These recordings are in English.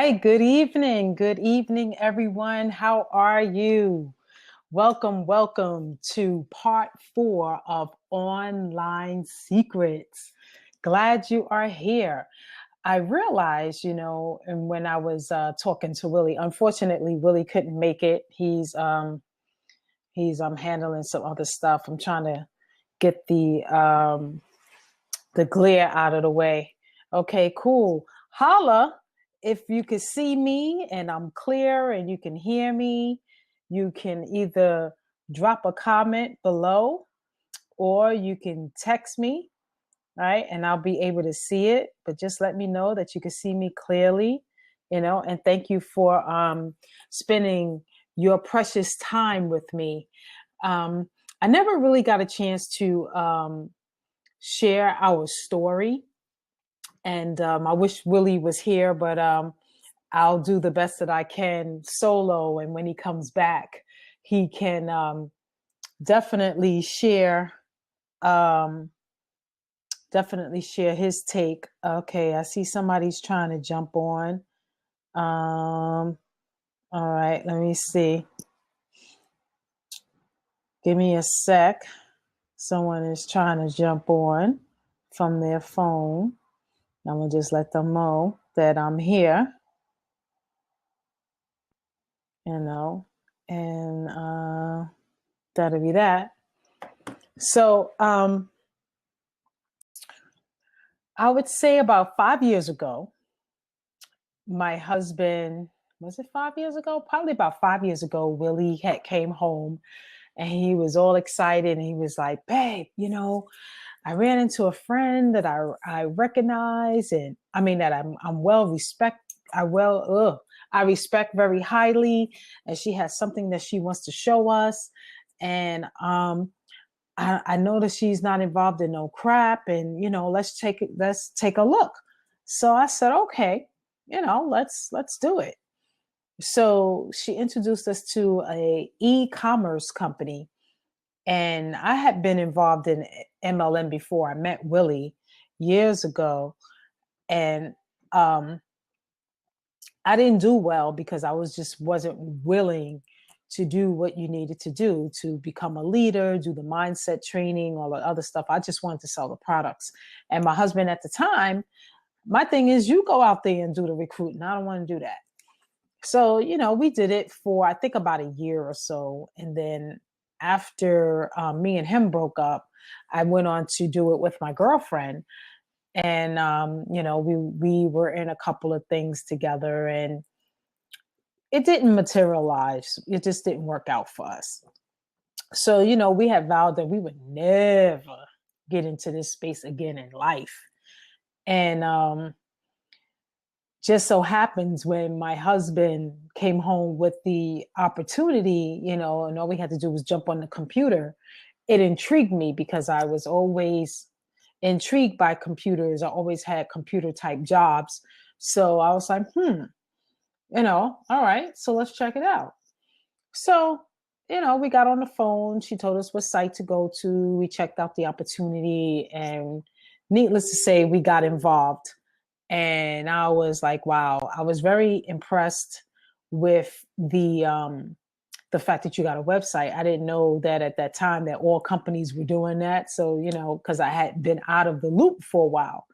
right. Good evening. Good evening, everyone. How are you? Welcome to part 4 of Online Secrets. Glad you are here. I realized, and when I was talking to Willie, unfortunately, Willie couldn't make it. He's handling some other stuff. I'm trying to get the glare out of the way. Okay, cool. Holla if you can see me and I'm clear and you can hear me. You can either drop a comment below or you can text me, right? And I'll be able to see it. But just let me know that you can see me clearly, and thank you for spending your precious time with me. I never really got a chance to share our story. And I wish Willie was here, but I'll do the best that I can solo. And when he comes back, he can definitely share his take. Okay, I see somebody's trying to jump on. All right, let me see. Give me a sec. Someone is trying to jump on from their phone. I'm gonna just let them know that I'm here. And that'll be that. So I would say about 5 years ago, my husband, was it 5 years ago? Probably about 5 years ago, Willie came home and he was all excited and he was like, babe, I ran into a friend that I recognize and that I'm I respect very highly, and she has something that she wants to show us. And I know that she's not involved in no crap, and let's take a look. So I said, okay, let's do it. So she introduced us to a e-commerce company, and I had been involved in MLM before. I met Willie years ago, and I didn't do well because I wasn't willing to do what you needed to do to become a leader, do the mindset training, all the other stuff. I just wanted to sell the products. And my husband at the time, my thing is, you go out there and do the recruiting. I don't want to do that. So, we did it for, I think, about a year or so. And then after me and him broke up, I went on to do it with my girlfriend. And, we were in a couple of things together, and it didn't materialize. It just didn't work out for us. So, we had vowed that we would never get into this space again in life. And just so happens when my husband came home with the opportunity, and all we had to do was jump on the computer, it intrigued me because I was always intrigued by computers. I always had computer type jobs. So I was like, all right, so let's check it out. So, we got on the phone. She told us what site to go to. We checked out the opportunity, and needless to say, we got involved. And I was like, wow, I was very impressed with the fact that you got a website. I didn't know that at that time that all companies were doing that. So, because I had been out of the loop for a while.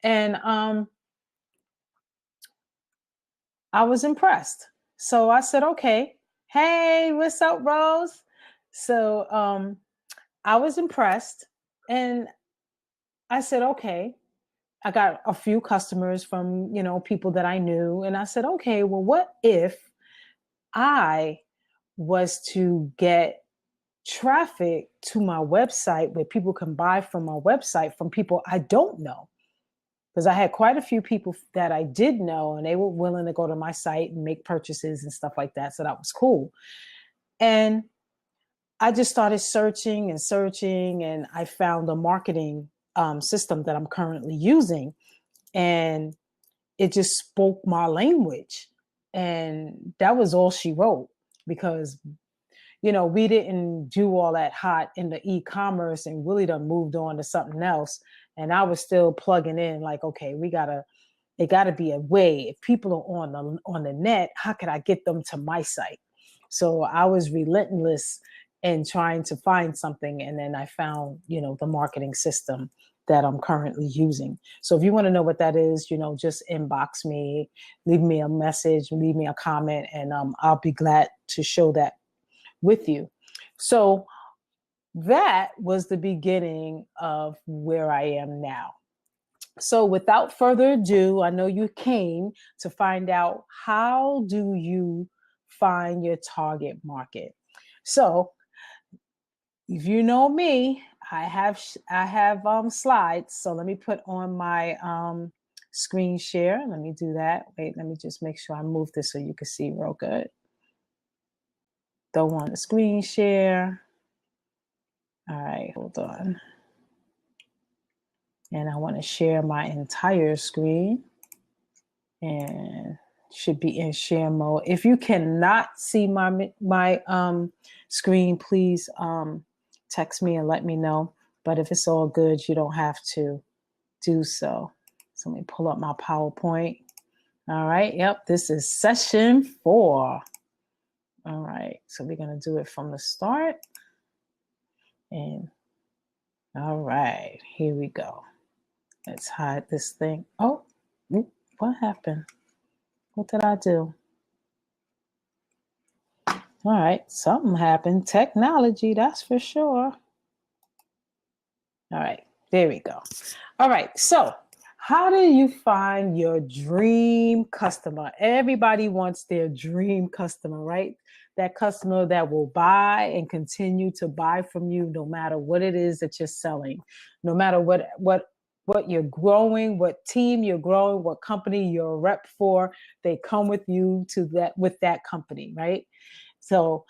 And I was impressed. So I said, okay, hey, what's up, Rose? So I was impressed. And I said, okay. I got a few customers from, people that I knew. And I said, okay, well, what if I was to get traffic to my website where people can buy from my website from people I don't know? Because I had quite a few people that I did know, and they were willing to go to my site and make purchases and stuff like that. So that was cool. And I just started searching, and I found a marketing system that I'm currently using. And it just spoke my language. And that was all she wrote, because, we didn't do all that hot in the e-commerce and really done moved on to something else. And I was still plugging in like, okay, we got to it got to be a way. If people are on the net, how could I get them to my site? So I was relentless in trying to find something, and then I found, the marketing system that I'm currently using. So if you want to know what that is, just inbox me, leave me a message, leave me a comment, and I'll be glad to show that with you. So that was the beginning of where I am now. So without further ado, I know you came to find out, how do you find your target market? So if you know me, I have slides. So let me put on my screen share. Let me do that. Wait, let me just make sure I move this so you can see real good. Don't want the screen share. All right, hold on. And I want to share my entire screen, and should be in share mode. If you cannot see my screen, please text me and let me know. But if it's all good, you don't have to do so. So let me pull up my PowerPoint. All right. Yep. This is session 4. All right. So we're going to do it from the start. And all right, here we go. Let's hide this thing. Oh, what happened? What did I do? All right, something happened. Technology, that's for sure. All right, there we go. All right, so how do you find your dream customer? Everybody wants their dream customer, right? That customer that will buy and continue to buy from you no matter what it is that you're selling, no matter what you're growing, what team you're growing, what company you're a rep for, they come with you with that company, right? So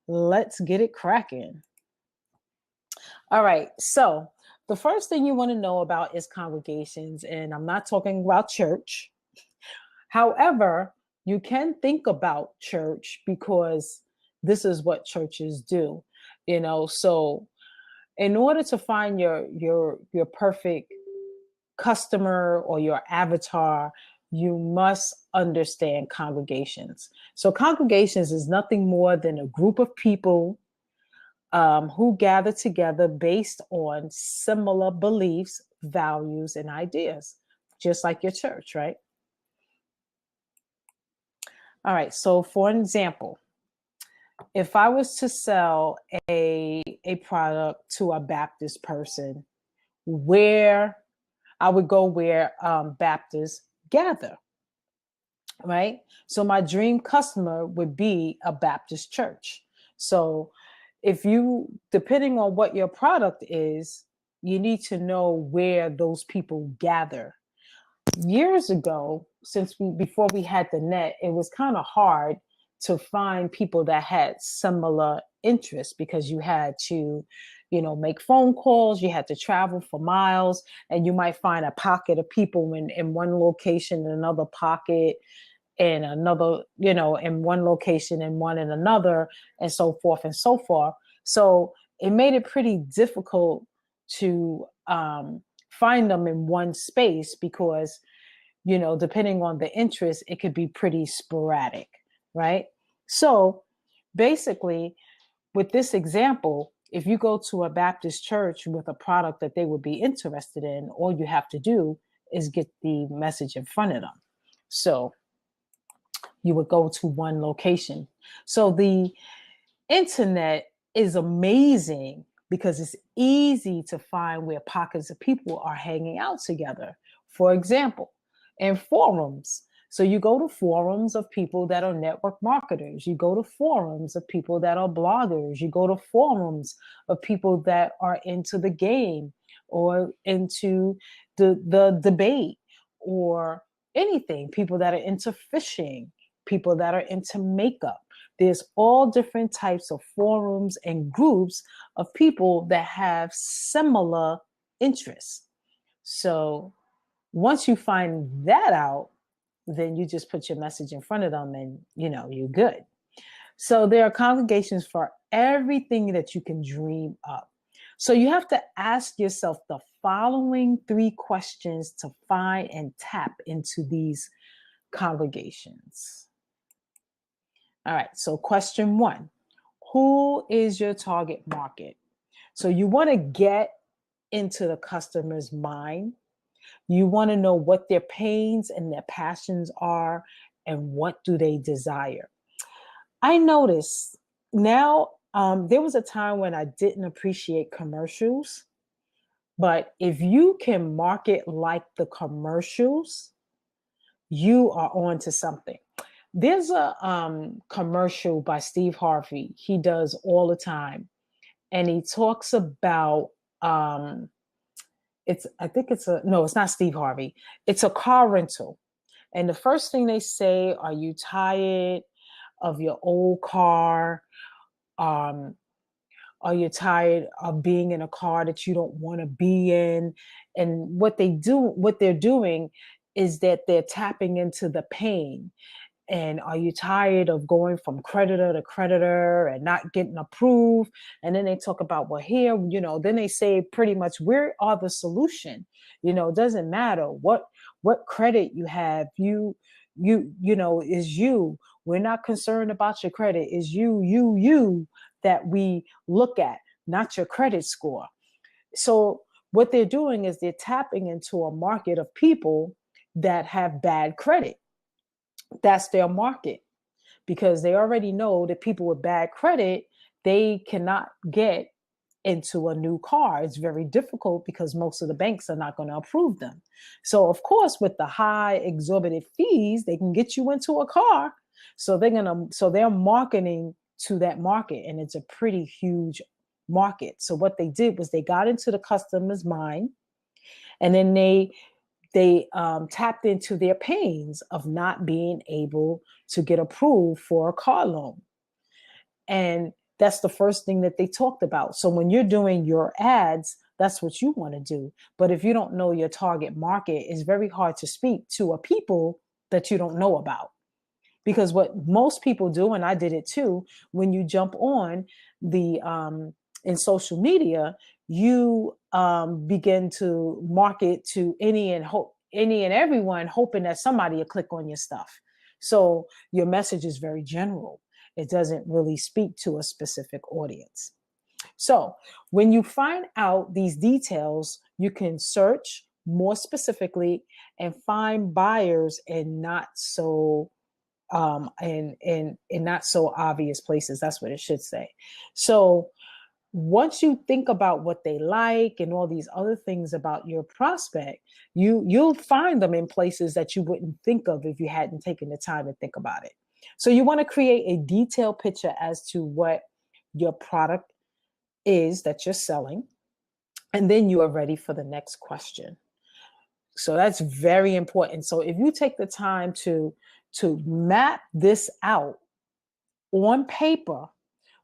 let's get it cracking. All right, so the first thing you want to know about is congregations, and I'm not talking about church. However, you can think about church because this is what churches do, So in order to find your perfect customer or your avatar, you must understand congregations. So congregations is nothing more than a group of people who gather together based on similar beliefs, values, and ideas, just like your church, right? All right, so for an example, if I was to sell a product to a Baptist person, I would go where Baptists gather, right? So my dream customer would be a Baptist church. So depending on what your product is, you need to know where those people gather. Years ago, before we had the net, it was kind of hard to find people that had similar interests because you had to, make phone calls, you had to travel for miles, and you might find a pocket of people in one location, in another pocket, in another, in one location, and one in another, and so forth and so forth. So it made it pretty difficult to find them in one space because, depending on the interest, it could be pretty sporadic, right? So basically, with this example, if you go to a Baptist church with a product that they would be interested in, all you have to do is get the message in front of them. So you would go to one location. So the internet is amazing because it's easy to find where pockets of people are hanging out together. For example, in forums. So you go to forums of people that are network marketers. You go to forums of people that are bloggers. You go to forums of people that are into the game or into the debate or anything. People that are into fishing, people that are into makeup. There's all different types of forums and groups of people that have similar interests. So once you find that out, then you just put your message in front of them and, you're good. So there are congregations for everything that you can dream up. So you have to ask yourself the following 3 questions to find and tap into these congregations. All right, so question 1, who is your target market? So you want to get into the customer's mind. You want to know what their pains and their passions are and what do they desire. I noticed now, there was a time when I didn't appreciate commercials, but if you can market like the commercials, you are on to something. There's a commercial by Steve Harvey he does all the time, and he talks about it's I think it's a no, it's not Steve Harvey. It's a car rental. And the first thing they say, are you tired of your old car? Um, are you tired of being in a car that you don't want to be in? And what they're doing is that they're tapping into the pain. And are you tired of going from creditor to creditor and not getting approved? And then they talk about, well, here, then they say pretty much, where are the solution? It doesn't matter what credit you have. Is you. We're not concerned about your credit. Is you that we look at, not your credit score. So what they're doing is they're tapping into a market of people that have bad credit. That's their market, because they already know that people with bad credit, they cannot get into a new car. It's very difficult because most of the banks are not going to approve them. So of course, with the high exorbitant fees, they can get you into a car. So they're marketing to that market, and it's a pretty huge market. So what they did was they got into the customer's mind, and then they tapped into their pains of not being able to get approved for a car loan. And that's the first thing that they talked about. So when you're doing your ads, that's what you want to do. But if you don't know your target market, it's very hard to speak to a people that you don't know about. Because what most people do, and I did it too, when you jump on the in social media, you begin to market to any and everyone, hoping that somebody will click on your stuff. So your message is very general. It doesn't really speak to a specific audience. So when you find out these details, you can search more specifically and find buyers in not so in not so obvious places. That's what it should say. So once you think about what they like and all these other things about your prospect, you'll find them in places that you wouldn't think of if you hadn't taken the time to think about it. So you want to create a detailed picture as to what your product is that you're selling, and then you are ready for the next question. So that's very important. So if you take the time to map this out on paper,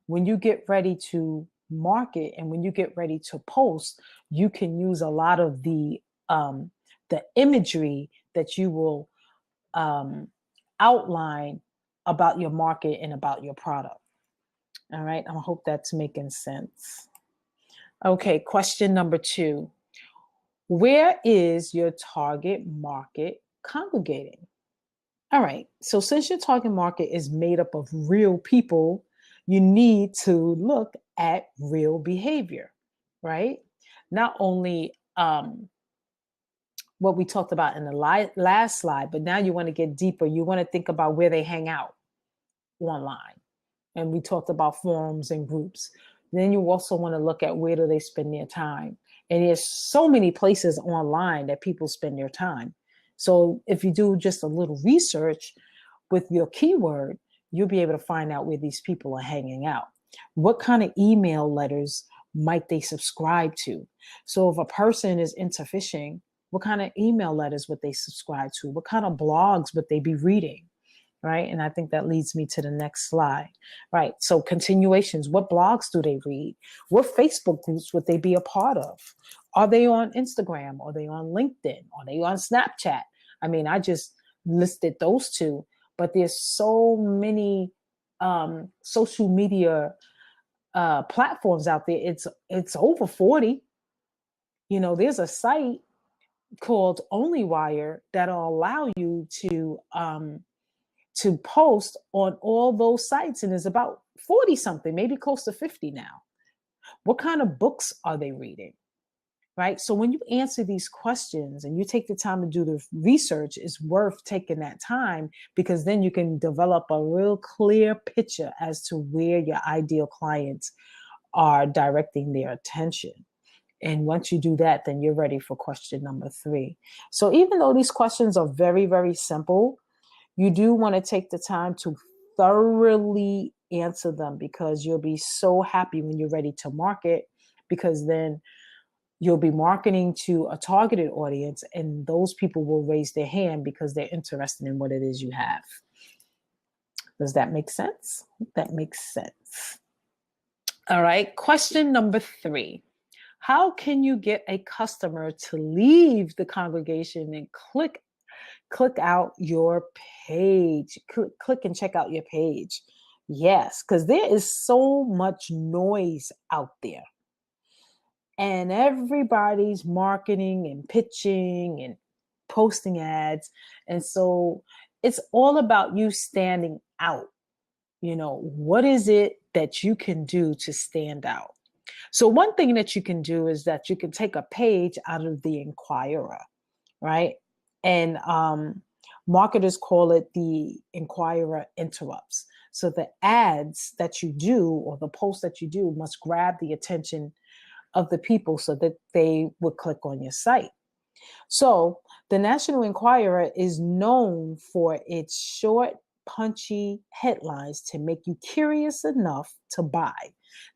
when you get ready to market and when you get ready to post, you can use a lot of the imagery that you will outline about your market and about your product. All right, I hope that's making sense. Okay, question number 2. Where is your target market congregating? All right, so since your target market is made up of real people, you need to look at real behavior, right? Not only what we talked about in the last slide, but now you want to get deeper. You want to think about where they hang out online. And we talked about forums and groups. Then you also want to look at where do they spend their time. And there's so many places online that people spend their time. So if you do just a little research with your keyword, you'll be able to find out where these people are hanging out. What kind of email letters might they subscribe to? So if a person is into fishing, what kind of email letters would they subscribe to? What kind of blogs would they be reading? Right. And I think that leads me to the next slide. Right. So continuations, what blogs do they read? What Facebook groups would they be a part of? Are they on Instagram? Are they on LinkedIn? Are they on Snapchat? I mean, I just listed those 2, but there's so many social media platforms out there. It's over 40. There's a site called OnlyWire that'll allow you to post on all those sites, and there's about 40 something, maybe close to 50 now. What kind of books are they reading? Right? So when you answer these questions and you take the time to do the research, it's worth taking that time, because then you can develop a real clear picture as to where your ideal clients are directing their attention. And once you do that, then you're ready for question number 3. So even though these questions are very, very simple, you do want to take the time to thoroughly answer them, because you'll be so happy when you're ready to market, because then you'll be marketing to a targeted audience, and those people will raise their hand because they're interested in what it is you have. Does that make sense? That makes sense. All right. Question number 3. How can you get a customer to leave the congregation and click out your page? Click and check out your page. Yes, because there is so much noise out there. And everybody's marketing and pitching and posting ads. And so it's all about you standing out. What is it that you can do to stand out? So one thing that you can do is that you can take a page out of the Inquirer, right? And marketers call it the Inquirer interrupts. So the ads that you do, or the posts that you do, must grab the attention of the people so that they would click on your site. So the National Enquirer is known for its short, punchy headlines to make you curious enough to buy.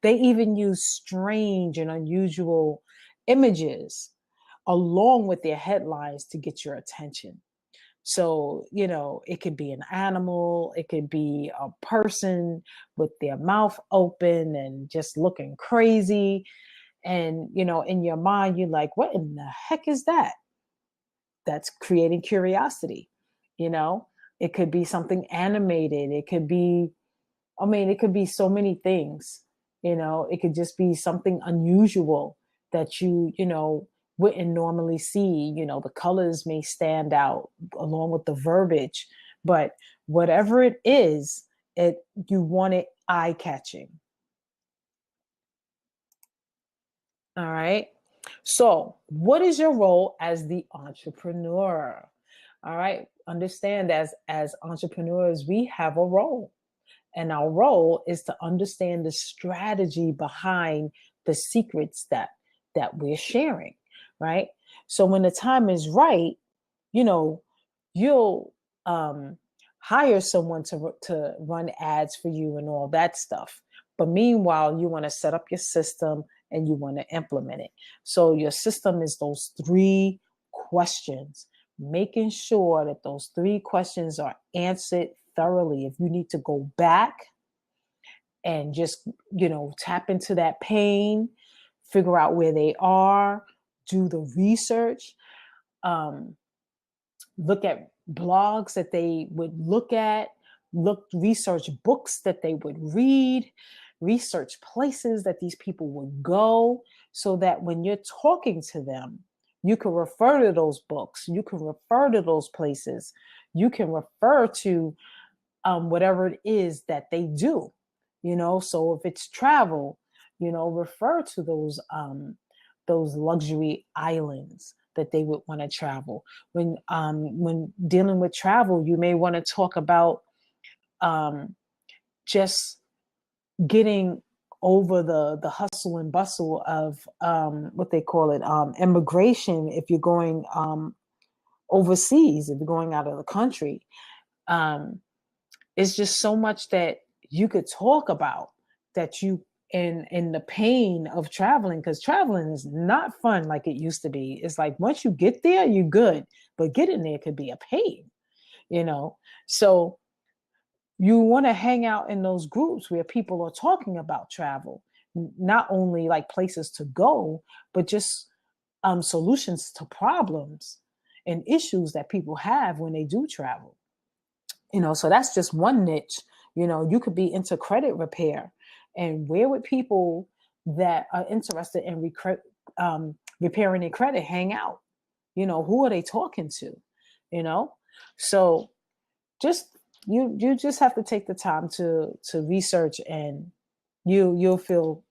They even use strange and unusual images along with their headlines to get your attention. So, it could be an animal, it could be a person with their mouth open and just looking crazy. And, in your mind, you're like, what in the heck is that? That's creating curiosity. It could be something animated. It could be so many things. It could just be something unusual that you wouldn't normally see. The colors may stand out along with the verbiage, but whatever it is, you want it eye-catching. All right. So what is your role as the entrepreneur? All right. Understand, as entrepreneurs, we have a role. And our role is to understand the strategy behind the secrets that we're sharing, right? So when the time is right, you'll hire someone to run ads for you and all that stuff. But meanwhile, you want to set up your system and you want to implement it. So your system is those 3 questions, making sure that those 3 questions are answered thoroughly. If you need to go back and just, tap into that pain, figure out where they are, do the research, look at blogs that they would look at, research books that they would read, research places that these people would go, so that when you're talking to them, you can refer to those books, you can refer to those places, you can refer to whatever it is that they do. So if it's travel, refer to those luxury islands that they would want to travel. When dealing with travel, you may want to talk about just getting over the hustle and bustle of what they call it, immigration. If you're going overseas, if you're going out of the country, it's just so much that you could talk about, that you in the pain of traveling, because traveling is not fun like it used to be. It's like once you get there, you're good, but getting there could be a pain, So you want to hang out in those groups where people are talking about travel, not only like places to go, but just solutions to problems and issues that people have when they do travel. So that's just one niche. You could be into credit repair. And where would people that are interested in repairing their credit hang out? Who are they talking to? So just you just have to take the time to research, and you'll feel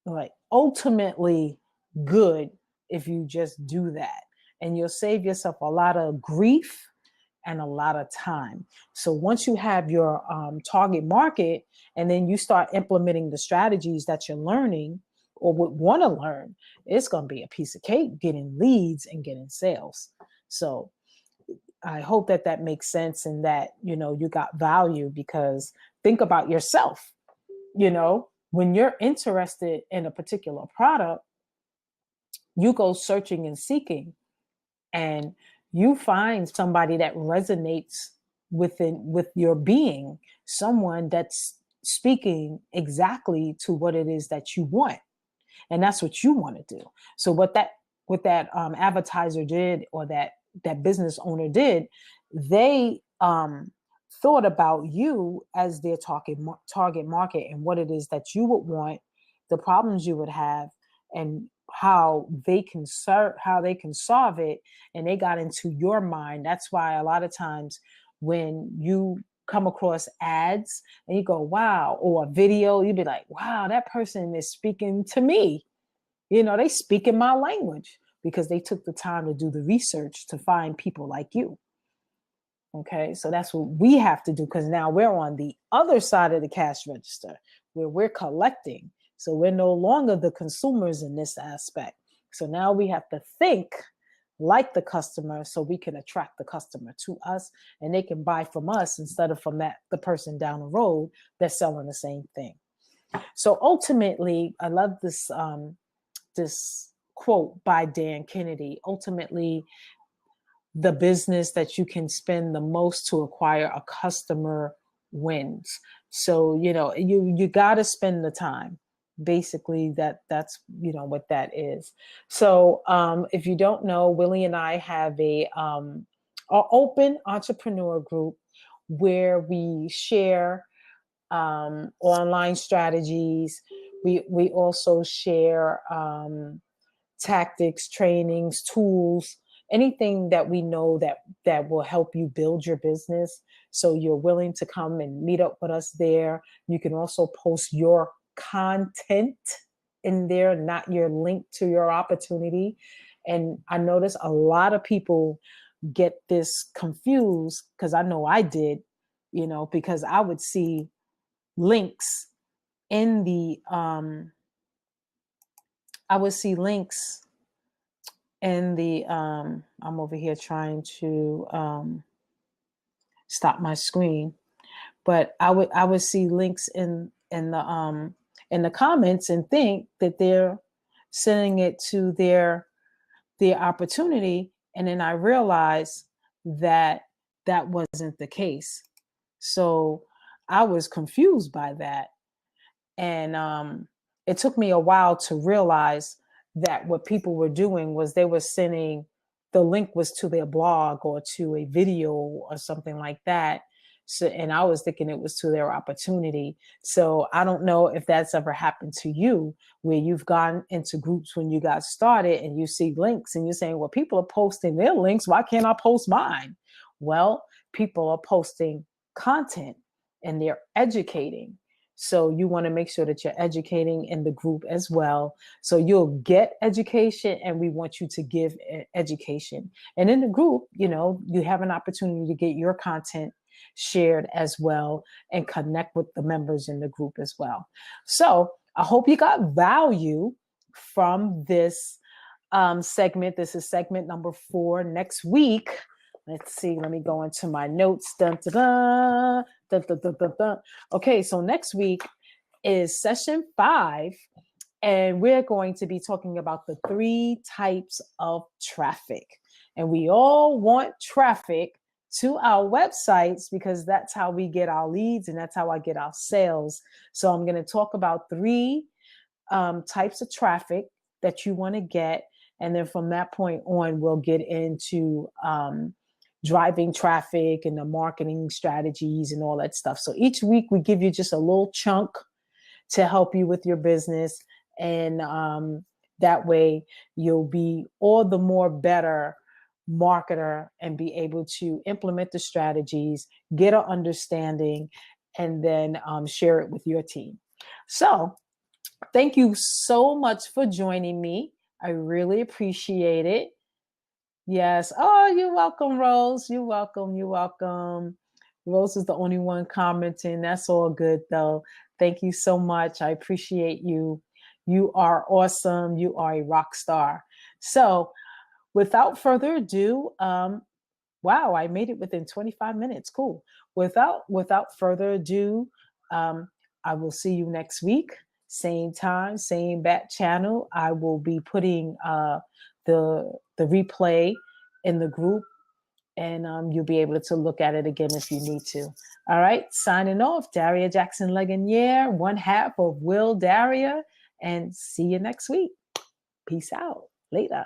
like ultimately good if you just do that, and you'll save yourself a lot of grief and a lot of time. So once you have your target market, and then you start implementing the strategies that you're learning or would want to learn, it's going to be a piece of cake getting leads and getting sales. So I hope that makes sense, and that, you got value, because think about yourself, when you're interested in a particular product, you go searching and seeking, and you find somebody that resonates with your being, someone that's speaking exactly to what it is that you want, and that's what you want to do. So what that advertiser did, or that business owner did, they thought about you as their target market, and what it is that you would want, the problems you would have, and how they can solve it, and they got into your mind. That's why a lot of times when you come across ads and you go, wow, or a video, you'd be like, wow, that person is speaking to me. They speak in my language, because they took the time to do the research to find people like you. Okay, so that's what we have to do, because now we're on the other side of the cash register, where we're collecting. So we're no longer the consumers in this aspect. So now we have to think like the customer, so we can attract the customer to us, and they can buy from us instead of from the person down the road that's selling the same thing. So ultimately, I love this quote by Dan Kennedy. Ultimately, the business that you can spend the most to acquire a customer wins. So, you got to spend the time. Basically, that's what that is. So if you don't know, Willie and I have a open entrepreneur group where we share online strategies. We also share tactics, trainings, tools, anything that we know that will help you build your business. So you're willing to come and meet up with us there. You can also post your content in there, not your link to your opportunity. And I notice a lot of people get this confused, because I know I did, because I would see links in the I'm over here trying to stop my screen, but I would see links in the comments, and think that they're sending it to their opportunity, and then I realized that wasn't the case. So I was confused by that, and it took me a while to realize that what people were doing was they were sending, the link was to their blog or to a video or something like that. So, and I was thinking it was to their opportunity. So I don't know if that's ever happened to you, where you've gone into groups when you got started and you see links and you're saying, well, people are posting their links, why can't I post mine? Well, people are posting content and they're educating. So you want to make sure that you're educating in the group as well. So you'll get education, and we want you to give education. And in the group, you have an opportunity to get your content shared as well, and connect with the members in the group as well. So I hope you got value from this segment. This is segment number 4. Next week, let's see, let me go into my notes. Dun, dun, dun, dun, dun, dun, dun, dun. Okay, so next week is session 5, and we're going to be talking about the 3 types of traffic. And we all want traffic to our websites, because that's how we get our leads, and that's how I get our sales. So I'm going to talk about 3 types of traffic that you want to get. And then from that point on, we'll get into driving traffic and the marketing strategies and all that stuff. So each week we give you just a little chunk to help you with your business. And that way you'll be all the more better marketer and be able to implement the strategies, get an understanding, and then share it with your team. So thank you so much for joining me. I really appreciate it. Yes. Oh, you're welcome, Rose. You're welcome. You're welcome. Rose is the only one commenting. That's all good, though. Thank you so much. I appreciate you. You are awesome. You are a rock star. So, without further ado, wow, I made it within 25 minutes. Cool. Without further ado, I will see you next week. Same time, same bat channel. I will be putting the replay in the group, and you'll be able to look at it again if you need to. All right, signing off, Daria Jackson Legonier, one half of Wil.Daria, and see you next week. Peace out. Later.